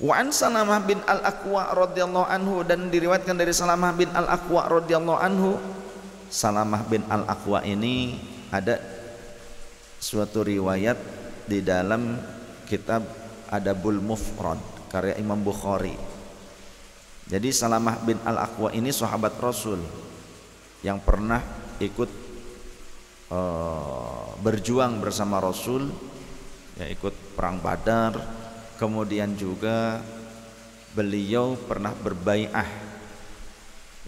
Wa an Salamah bin Al-Aqwa radhiyallahu anhu, dan diriwayatkan dari Salamah bin Al-Aqwa radhiyallahu anhu. Salamah bin Al-Aqwa ini ada suatu riwayat di dalam kitab Adabul Mufrad karya Imam Bukhari. Jadi Salamah bin Al-Aqwa ini sahabat Rasul yang pernah ikut berjuang bersama Rasul, ya, ikut perang Badar. Kemudian juga beliau pernah berbai'ah,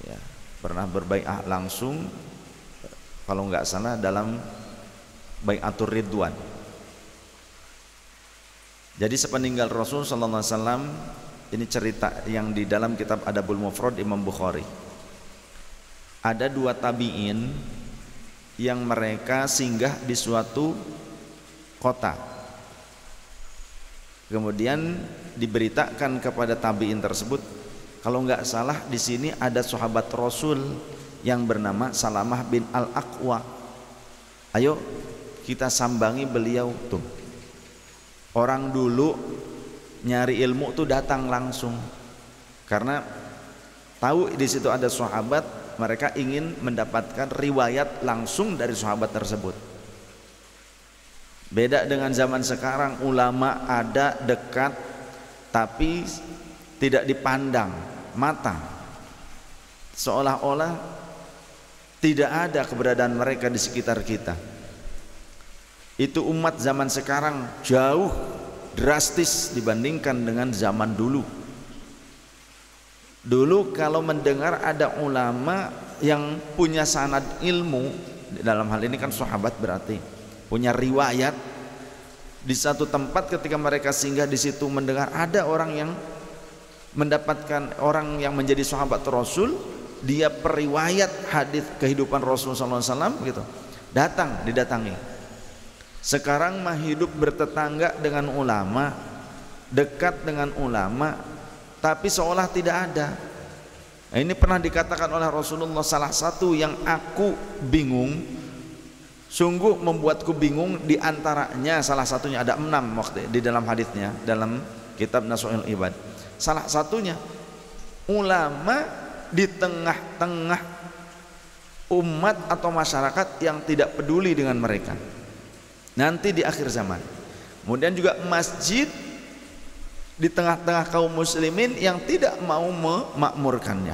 ya, pernah berbai'ah langsung, kalau nggak salah dalam Bai'atur Ridwan. Jadi sepeninggal Rasul sallallahu alaihi wasallam, ini cerita yang di dalam kitab Adabul Mufrad Imam Bukhari. Ada dua tabi'in yang mereka singgah di suatu kota. Kemudian diberitakan kepada tabi'in tersebut, kalau nggak salah di sini ada sahabat Rasul yang bernama Salamah bin Al-Aqwa. Ayo kita sambangi beliau tuh. Orang dulu nyari ilmu tuh datang langsung, karena tahu di situ ada sahabat, mereka ingin mendapatkan riwayat langsung dari sahabat tersebut. Beda dengan zaman sekarang, ulama ada dekat tapi tidak dipandang mata, seolah-olah tidak ada keberadaan mereka di sekitar kita. Itu umat zaman sekarang jauh drastis dibandingkan dengan zaman dulu. Dulu kalau mendengar ada ulama yang punya sanad ilmu, dalam hal ini kan sahabat berarti punya riwayat di satu tempat, ketika mereka singgah di situ mendengar ada orang yang mendapatkan, orang yang menjadi sahabat Rasul, dia periwayat hadis kehidupan Rasul sallallahu alaihi wasallam gitu, didatangi. Sekarang mah hidup bertetangga dengan ulama, dekat dengan ulama, tapi seolah tidak ada. Nah, ini pernah dikatakan oleh Rasulullah, salah satu yang aku bingung, sungguh membuatku bingung, di antaranya salah satunya ada 6 waktu di dalam hadisnya dalam kitab Nasuhul Ibad. Salah satunya ulama di tengah-tengah umat atau masyarakat yang tidak peduli dengan mereka nanti di akhir zaman. Kemudian juga masjid di tengah-tengah kaum muslimin yang tidak mau memakmurkannya.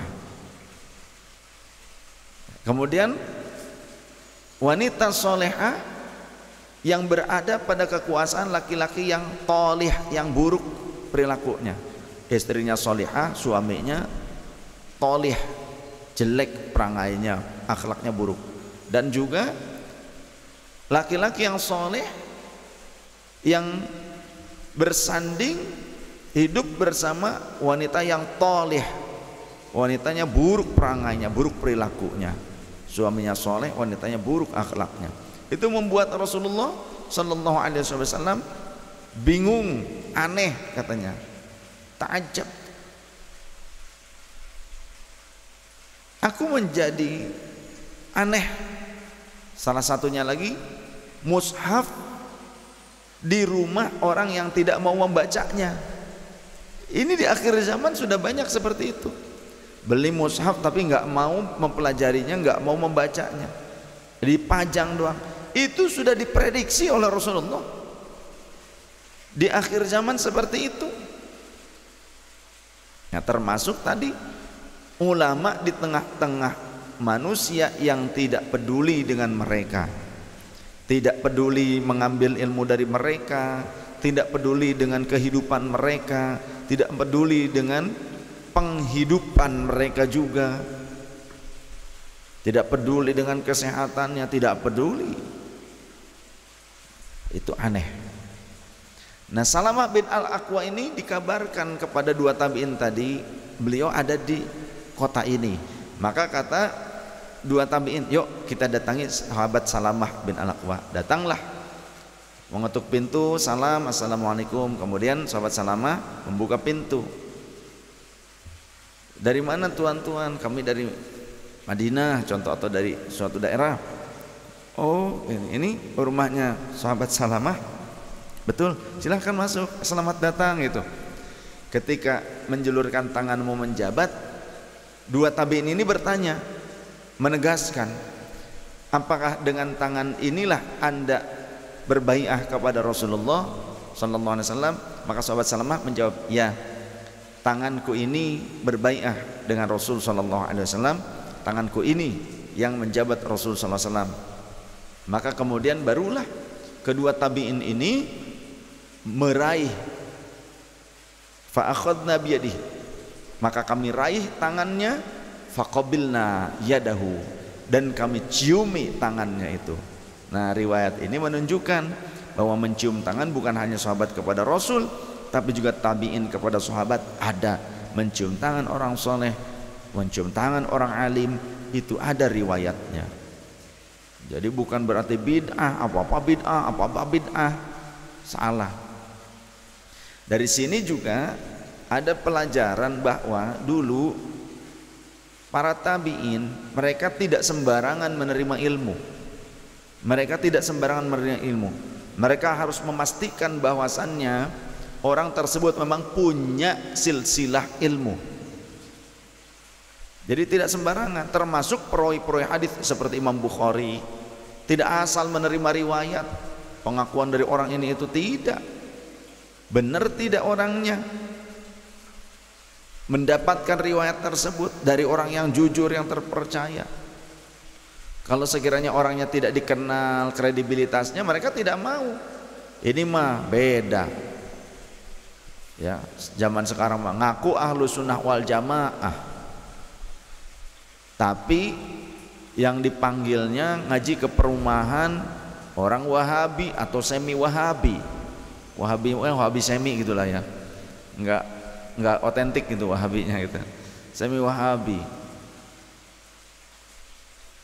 Kemudian wanita solehah yang berada pada kekuasaan laki-laki yang tolih, yang buruk perilakunya. Istrinya solehah, suaminya tolih, jelek perangainya, akhlaknya buruk. Dan juga laki-laki yang soleh yang bersanding hidup bersama wanita yang tolih, wanitanya buruk perangainya, buruk perilakunya. Suaminya soleh, wanitanya buruk akhlaknya. Itu membuat Rasulullah Sallallahu Alaihi Wasallam bingung, aneh katanya, ta'ajab. Aku menjadi aneh. Salah satunya lagi, mushaf di rumah orang yang tidak mau membacanya. Ini di akhir zaman sudah banyak seperti itu. Beli mushaf tapi nggak mau mempelajarinya, nggak mau membacanya, dipajang doang. Itu sudah diprediksi oleh Rasulullah di akhir zaman seperti itu. Nah, termasuk tadi ulama di tengah-tengah manusia yang tidak peduli dengan mereka, tidak peduli mengambil ilmu dari mereka, tidak peduli dengan kehidupan mereka, tidak peduli dengan penghidupan mereka juga, tidak peduli dengan kesehatannya, tidak peduli. Itu aneh. Nah, Salamah bin Al-Aqwa ini dikabarkan kepada dua tabi'in tadi, beliau ada di kota ini. Maka kata dua tabi'in, yuk kita datangi sahabat Salamah bin Al-Aqwa. Datanglah, mengetuk pintu, salam, assalamualaikum. Kemudian sahabat Salamah membuka pintu. Dari mana tuan-tuan? Kami dari Madinah contoh, atau dari suatu daerah. Oh, ini rumahnya sahabat Salamah. Betul, silahkan masuk, selamat datang gitu. ketika menjulurkan tanganmu menjabat, dua tabi'in ini bertanya, menegaskan, apakah dengan tangan inilah Anda berbai'ah kepada Rasulullah sallallahu alaihi wasallam? Maka sahabat Salamah menjawab, ya, tanganku ini berbai'ah dengan Rasul sallallahu alaihi wasallam, tanganku ini yang menjabat Rasul sallallahu alaihi wasallam. Maka kemudian barulah kedua tabi'in ini meraih, fa akhadna biyadihi, maka kami raih tangannya, faqabilna yadahu, dan kami ciumi tangannya itu. Nah, riwayat ini menunjukkan bahwa mencium tangan bukan hanya sahabat kepada Rasul, tapi juga tabi'in kepada sahabat ada. Mencium tangan orang soleh, mencium tangan orang alim, itu ada riwayatnya. Jadi bukan berarti bid'ah, apa-apa bid'ah, apa-apa bid'ah, salah. Dari sini juga ada pelajaran bahwa dulu para tabi'in mereka tidak sembarangan menerima ilmu. Mereka tidak sembarangan menerima ilmu. Mereka harus memastikan bahwasannya orang tersebut memang punya silsilah ilmu. Jadi tidak sembarangan, termasuk perawi-perawi hadis seperti Imam Bukhari, tidak asal menerima riwayat, pengakuan dari orang ini itu tidak. Benar tidak orangnya, mendapatkan riwayat tersebut dari orang yang jujur, yang terpercaya. Kalau sekiranya orangnya tidak dikenal kredibilitasnya, mereka tidak mau. Ini mah beda. Ya, zaman sekarang mah ngaku ahlu sunnah wal jamaah, tapi yang dipanggilnya ngaji ke perumahan orang Wahabi atau semi Wahabi. Wahabi semi gitulah ya. Enggak otentik gitu Wahabinya gitu. Semi Wahabi.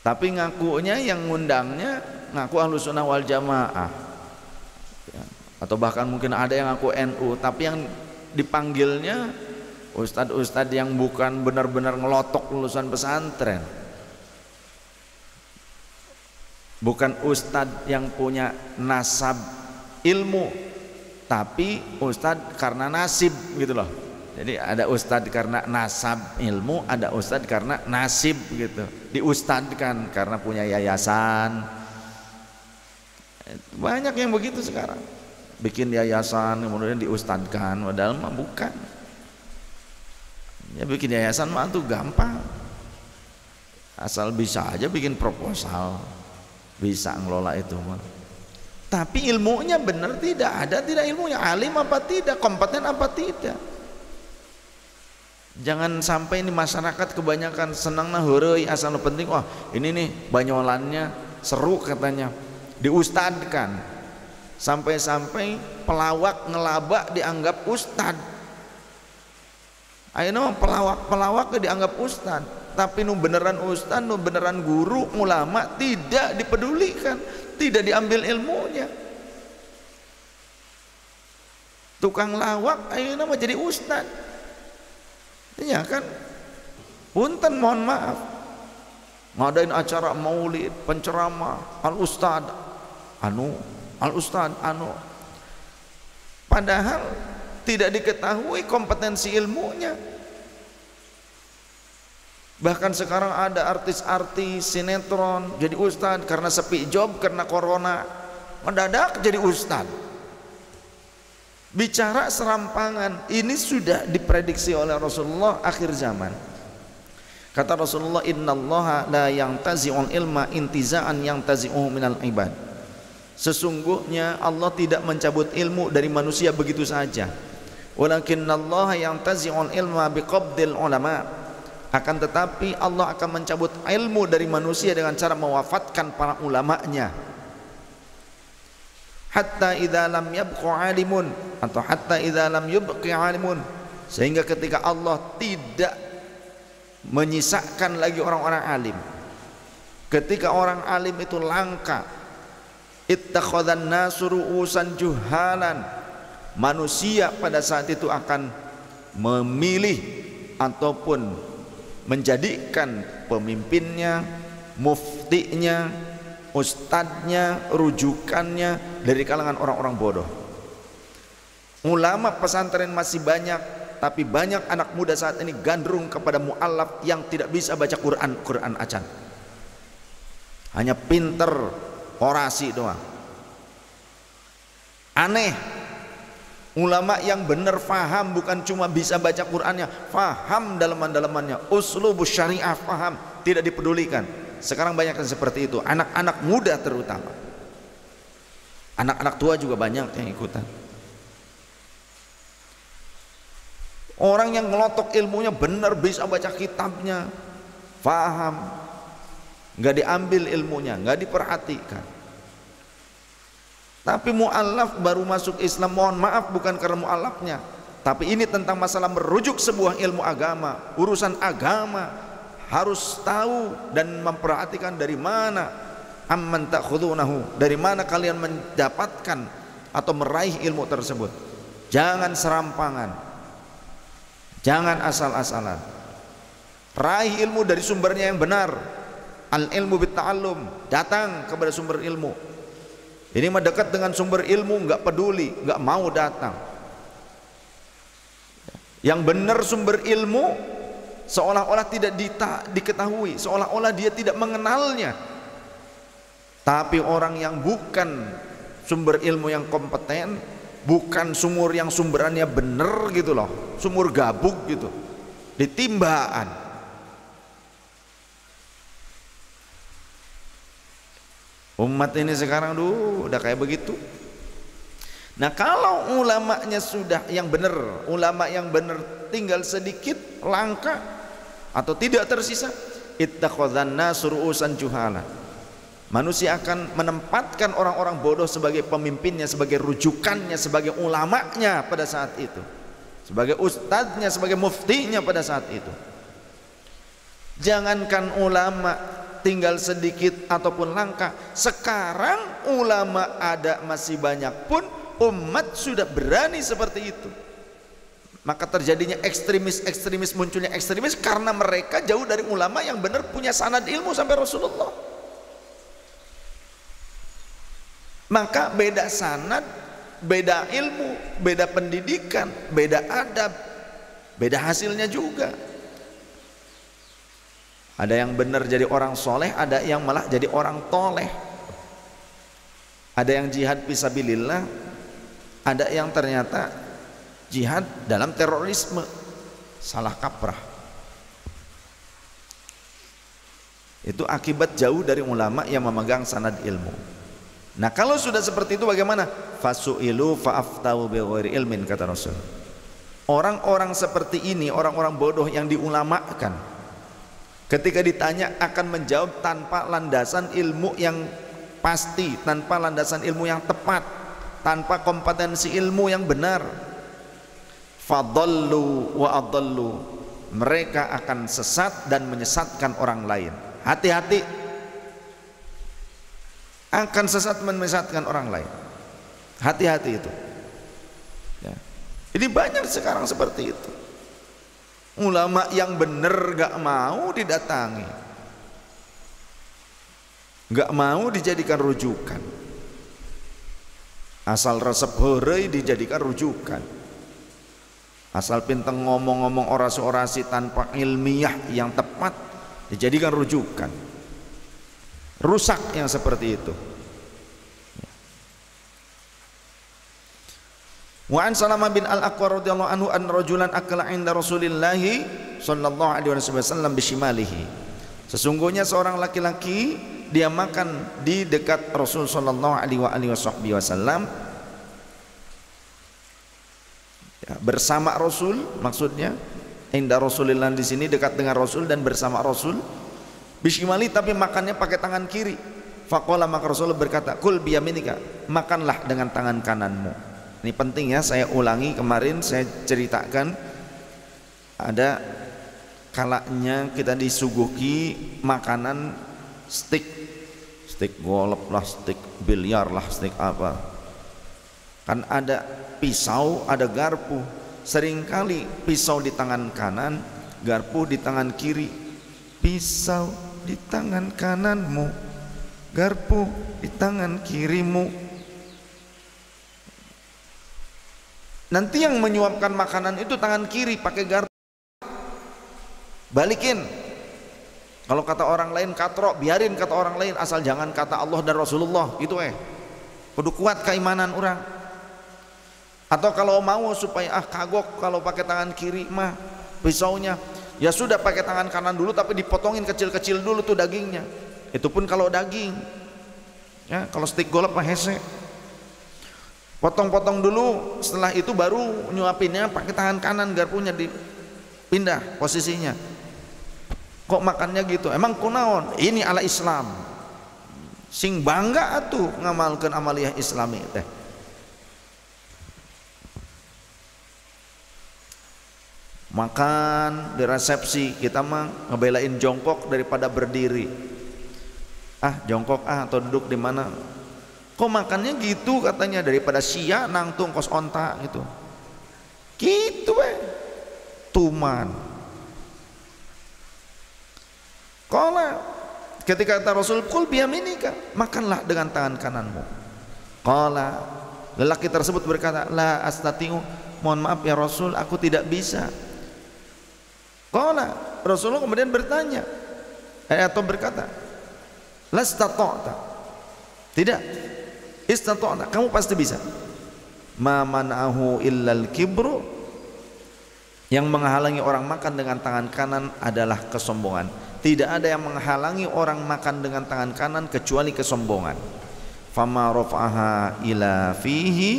Tapi ngakunya yang ngundangnya ngaku ahlu sunnah wal jamaah. Ya. Atau bahkan mungkin ada yang ngaku NU, tapi yang dipanggilnya ustadz-ustadz yang bukan benar-benar ngelotok lulusan pesantren, bukan ustadz yang punya nasab ilmu, tapi ustadz karena nasib gitu loh. Jadi ada ustadz karena nasab ilmu, ada ustadz karena nasib gitu, diustadkan karena punya yayasan. Banyak yang begitu sekarang, bikin yayasan kemudian diustadkan, padahal mah bukan. Ya bikin yayasan mah tuh gampang, asal bisa aja bikin proposal, bisa ngelola itu mah. Tapi ilmunya benar tidak ada, tidak ilmunya, alim apa tidak, kompeten apa tidak. Jangan sampai ini masyarakat kebanyakan senang nah hurui asal penting, wah ini nih banyolannya seru katanya, diustadkan, sampai-sampai pelawak ngelabak dianggap ustad. Ayo pelawak dianggap ustad, tapi nu beneran ustad, nu beneran guru, ulama tidak dipedulikan, tidak diambil ilmunya. Tukang lawak ayo nama jadi ustad. Iya kan? Punten mohon maaf, ngadain acara maulid, penceramah, al-ustad anu, padahal tidak diketahui kompetensi ilmunya. Bahkan sekarang ada artis-artis sinetron jadi ustad karena sepi job, karena corona mendadak jadi ustad. Bicara serampangan, ini sudah diprediksi oleh Rasulullah akhir zaman. Kata Rasulullah, innallaha la yantazi'ul ilma intiza'an yantazi'uhu minal ibad. Sesungguhnya Allah tidak mencabut ilmu dari manusia begitu saja. Walakinnallaha yantazi'ul ilma biqabdil ulama. Akan tetapi Allah akan mencabut ilmu dari manusia dengan cara mewafatkan para ulamanya. Hatta idza lam yabqa alimun, atau hatta idza lam yubqi alimun, sehingga ketika Allah tidak menyisakan lagi orang-orang alim, ketika orang alim itu langka, ittakhadhan nasu ru'usan juhalan, manusia pada saat itu akan memilih ataupun menjadikan pemimpinnya, muftinya, ustadznya, rujukannya dari kalangan orang-orang bodoh. Ulama pesantren masih banyak, tapi banyak anak muda saat ini gandrung kepada mu'allaf yang tidak bisa baca Quran acan, hanya pinter orasi doang. Aneh, ulama yang benar faham, bukan cuma bisa baca Qurannya, faham dalaman-dalamannya, uslubus syariah faham, tidak dipedulikan. Sekarang banyak yang seperti itu, anak-anak muda terutama. Anak-anak tua juga banyak yang ikutan. Orang yang ngelotok ilmunya benar, bisa baca kitabnya, faham, nggak diambil ilmunya, nggak diperhatikan. Tapi mu'allaf baru masuk Islam, mohon maaf bukan karena mu'allafnya, tapi ini tentang masalah merujuk sebuah ilmu agama, urusan agama, harus tahu dan memperhatikan dari mana amman ta'khudunahu, dari mana kalian mendapatkan atau meraih ilmu tersebut. Jangan serampangan, jangan asal-asalan. Raih ilmu dari sumbernya yang benar. Al ilmu bitta'allum, datang kepada sumber ilmu. Ini mah dekat dengan sumber ilmu, nggak peduli, nggak mau datang. Yang benar sumber ilmu seolah-olah tidak diketahui, seolah-olah dia tidak mengenalnya. Tapi orang yang bukan sumber ilmu yang kompeten, bukan sumur yang sumberannya benar gitu loh, sumur gabuk gitu, ditimbaan. Umat ini sekarang udah kayak begitu. Nah, kalau ulamanya sudah yang benar, ulama yang benar tinggal sedikit, langka atau tidak tersisa, ittakhadhan nasu ru'usan juhala. Manusia akan menempatkan orang-orang bodoh sebagai pemimpinnya, sebagai rujukannya, sebagai ulamanya pada saat itu, sebagai ustadznya, sebagai muftinya pada saat itu. Jangankan ulama tinggal sedikit ataupun langka, sekarang ulama ada masih banyak pun umat sudah berani seperti itu. Maka terjadinya ekstremis, munculnya ekstremis karena mereka jauh dari ulama yang benar, punya sanad ilmu sampai Rasulullah. Maka beda sanad, beda ilmu, beda pendidikan, beda adab, beda hasilnya juga. Ada yang benar jadi orang soleh, ada yang malah jadi orang toleh. Ada yang jihad fisabilillah, ada yang ternyata jihad dalam terorisme, salah kaprah. Itu akibat jauh dari ulama yang memegang sanad ilmu. Nah, kalau sudah seperti itu bagaimana? Fasu'ilu fa'aftau bighairi ilmin, kata Rasul. Orang-orang seperti ini, orang-orang bodoh yang diulamakan, ketika ditanya akan menjawab tanpa landasan ilmu yang pasti, tanpa landasan ilmu yang tepat, tanpa kompetensi ilmu yang benar. Fadallu wa adallu, mereka akan sesat dan menyesatkan orang lain. Hati-hati, akan sesat menyesatkan orang lain. Hati-hati itu ya. Ini banyak sekarang seperti itu. Ulama yang benar gak mau didatangi, gak mau dijadikan rujukan, asal resep hore dijadikan rujukan, asal pinteng ngomong-ngomong orasi-orasi tanpa ilmiah yang tepat dijadikan rujukan. Rusak yang seperti itu. Wa an Salamah bin Al-Aqwa radhiyallahu anhu an rajulan akala 'inda Rasulillah sallallahu alaihi wasallam bishimalihi. Sesungguhnya seorang laki-laki dia makan di dekat Rasul sallallahu alaihi wasallam, ya, bersama Rasul, maksudnya inda Rasulillah di sini dekat dengan Rasul dan bersama Rasul. Bishimali, tapi makannya pakai tangan kiri. Faqala, maka Rasul berkata, kul biyaminika, makanlah dengan tangan kananmu. Ini penting ya, saya ulangi, kemarin saya ceritakan ada kalanya kita disuguhi makanan steak golep lah, steak biliar lah, steak apa, kan ada pisau, ada garpu. Seringkali pisau di tangan kanan, garpu di tangan kiri. Pisau di tangan kananmu, garpu di tangan kirimu. Nanti yang menyuapkan makanan itu tangan kiri pakai garpu, balikin. Kalau kata orang lain katrok, biarin kata orang lain, asal jangan kata Allah dan Rasulullah gitu. Kudu kuat keimanan orang. Atau kalau mau supaya kagok kalau pakai tangan kiri mah pisaunya, ya sudah pakai tangan kanan dulu tapi dipotongin kecil-kecil dulu tuh dagingnya. Itu pun kalau daging. Ya, kalau steak golep mah hese. Potong-potong dulu, setelah itu baru nyuapinnya pakai tangan kanan, garpunya dipindah posisinya. Kok makannya gitu? Emang kunaon? Ini ala Islam. Sing bangga atuh ngamalkeun amaliyah Islami teh. Makan di resepsi kita mah ngebelain jongkok daripada berdiri. Jongkok atau duduk di mana? Kok makannya gitu katanya, daripada sia nangtung kos onta gitu. Gitu tuman. Qala, ketika kata Rasul, kul biyaminika, makanlah dengan tangan kananmu. Qala, lelaki tersebut berkata, la astati'u, mohon maaf ya Rasul, aku tidak bisa. Qala, Rasulullah kemudian bertanya atau berkata, lastata'ta, tidak, istata'ta, kamu pasti bisa. Ma man'ahu illal kibru, yang menghalangi orang makan dengan tangan kanan adalah kesombongan. Tidak ada yang menghalangi orang makan dengan tangan kanan kecuali kesombongan. Fama rafa'aha ila fihi,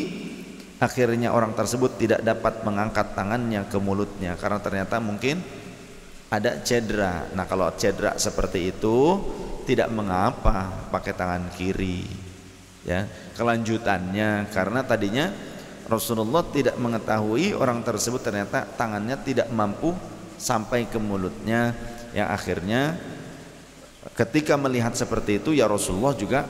akhirnya orang tersebut tidak dapat mengangkat tangannya ke mulutnya karena ternyata mungkin ada cedera. Nah, kalau cedera seperti itu tidak mengapa pakai tangan kiri. Ya, kelanjutannya karena tadinya Rasulullah tidak mengetahui orang tersebut ternyata tangannya tidak mampu sampai ke mulutnya. Yang akhirnya ketika melihat seperti itu ya Rasulullah juga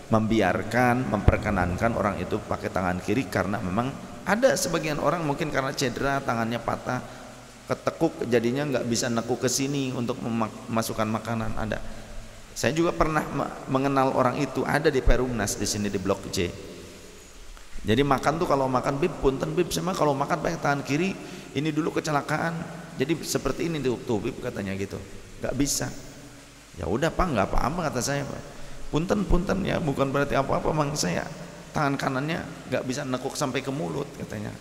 membiarkan, memperkenankan orang itu pakai tangan kiri karena memang ada sebagian orang mungkin karena cedera tangannya patah, ketekuk jadinya nggak bisa nekuk ke sini untuk memasukkan makanan. Ada. Saya juga pernah mengenal orang itu, ada di Perumnas di sini di Blok J. Jadi makan tuh kalau makan bib punten bib sama kalau makan pakai tangan kiri ini dulu kecelakaan. Jadi seperti ini tuh bib katanya gitu. Gak bisa. Ya udah Pak, nggak apa-apa kata saya Pak. Punten ya bukan berarti apa-apa, mang saya tangan kanannya nggak bisa nekuk sampai ke mulut katanya.